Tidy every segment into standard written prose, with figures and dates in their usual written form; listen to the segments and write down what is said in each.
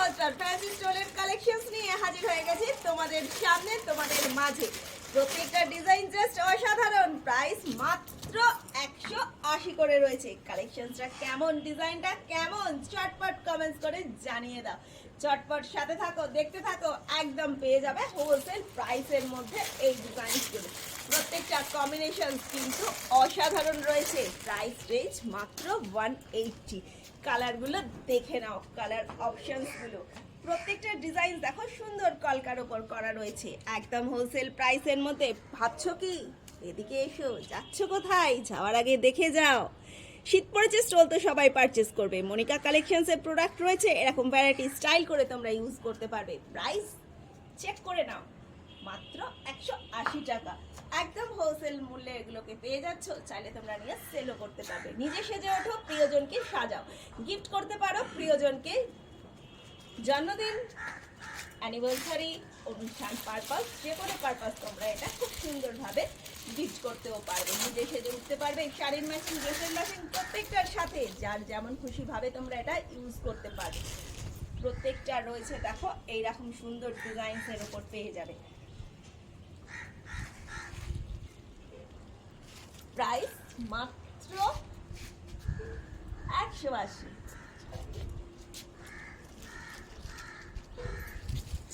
হজরত ফ্যান্সি স্টোরের কালেকশনস নিয়ে হাজির হয়ে গেছি তোমাদের সামনে, তোমাদের মাঝে। প্রত্যেকটা ডিজাইন জাস্ট অসাধারণ, প্রাইস মাত্র 180 করে রয়েছে। কালেকশনসটা কেমন, ডিজাইনটা কেমন, চটপট কমেন্টস করে জানিয়ে দাও। চটপট সাথে থাকো, দেখতে থাকো, একদম পেয়ে যাবে হোলসেল প্রাইসের মধ্যে এই ডিজাইনসগুলো। প্রত্যেকটা কম্বিনেশন কিন্তু অসাধারণ রয়েছে। প্রাইস রেঞ্জ মাত্র 180। কালারগুলো দেখে নাও, কালার অপশনসগুলো, প্রত্যেকটা ডিজাইন দেখো সুন্দর কলকার ওপর করা রয়েছে, একদম হোলসেল প্রাইসের মধ্যে। ভাবছো কি এদিকে এসো, যাচ্ছ কোথায়? যাওয়ার আগে দেখে যাও। শীত পড়েছে, স্টল তো সবাই পারচেস করবে। মনিকা কালেকশনসের প্রোডাক্ট রয়েছে, এরকম ভ্যারাইটি স্টাইল করে তোমরা ইউজ করতে পারবে। প্রাইস চেক করে নাও, মাত্র 180 টাকা। একদম হোলসেল মূল্যে এগুলোকে পেয়ে যাচ্ছ। চাইলে তোমরা নিয়ে সেলও করতে পারবে। নিজে সেজে ওঠো, প্রিয়জনকে সাজাও, গিফট করতে পারো প্রিয়জনকে। জন্মদিন, অ্যানিভার্সারি, অনুষ্ঠান পারপাস, যে কোনো পারপাস তোমরা এটা খুব সুন্দরভাবে গিফট করতেও পারবে। নিজে সেজে উঠতে পারবে, শাড়ির ম্যাচিং, ড্রেসের ম্যাচিং, প্রত্যেকটার সাথে যার যেমন খুশিভাবে তোমরা এটা ইউজ করতে পারবে। প্রত্যেকটা রয়েছে দেখো এইরকম সুন্দর ডিজাইনসের উপর পেয়ে যাবে। প্রাইস মাত্র 180।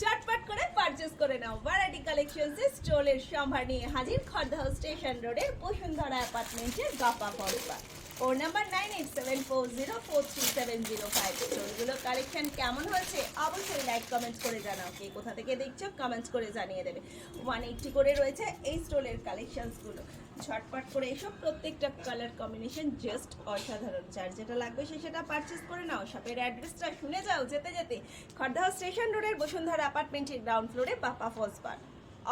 চটপট করে পারচেজ করে নাও। ভ্যারাইটি কালেকশনস স্টলের সম্ভার নিয়ে হাজির খড়দহ স্টেশন রোডের বসুন্ধরা অ্যাপার্টমেন্টের গাপা ফলপা। Phone number 9874043705। স্টলগুলো কালেকশন কেমন হয়েছে অবশ্যই লাইক কমেন্ট করে জানাও। কে কোথা থেকে দেখছো কমেন্টস করে জানিয়ে দেবে। 180 করে রয়েছে এই স্টলের কালেকশনসগুলো। ঝটপট করে এসব, প্রত্যেকটা কালার কম্বিনেশন জাস্ট অসাধারণ। যার যেটা লাগবে সে সেটা পারচেজ করে নাও। শপের অ্যাড্রেসটা শুনে যাও যেতে যেতে। খড়দহ স্টেশন রোডের বসুন্ধরা অ্যাপার্টমেন্টের গ্রাউন্ড ফ্লোরে বাপা false park,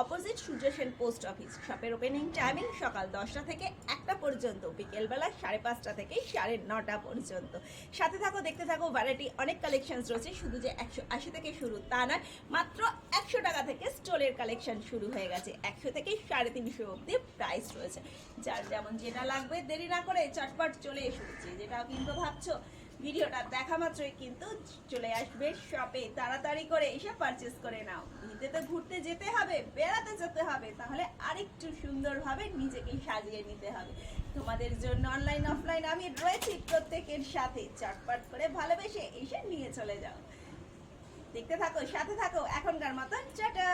opposite Surya Sen post office. শপের ওপেনিং টাইমিং সকাল 10টা থেকে 1টা পর্যন্ত, বিকেলবেলা 5:30 থেকে 9:30 পর্যন্ত। সাথে থাকো, দেখতে থাকো। ভ্যারাইটি অনেক কালেকশন রয়েছে, শুধু যে 180 থেকে শুরু তা নয়, মাত্র 100 টাকা থেকে স্টলের কালেকশন শুরু হয়ে গেছে। 100 থেকে 350 অবধি প্রাইস রয়েছে। যার যেমন যেটা লাগবে দেরি না করে চটপট চলে এসেছে। যেটা কিন্তু ভাবছো, ভিডিওটা দেখা মাত্রই কিন্তু চলে আসবে শপে। তাড়াতাড়ি করে এসে পারচেস করে নাও। নিতে তো ঘুরতে যেতে হবে, বেড়াতে যেতে হবে, তাহলে আরেকটু সুন্দরভাবে নিজেকে সাজিয়ে নিতে হবে। তোমাদের জন্য অনলাইন অফলাইন আমি রয়েছি প্রত্যেকের সাথে। চটপট করে ভালোবেসে এসে নিয়ে চলে যাও। দেখতে থাকো, সাথে থাকো। এখনকার মতন টাটা।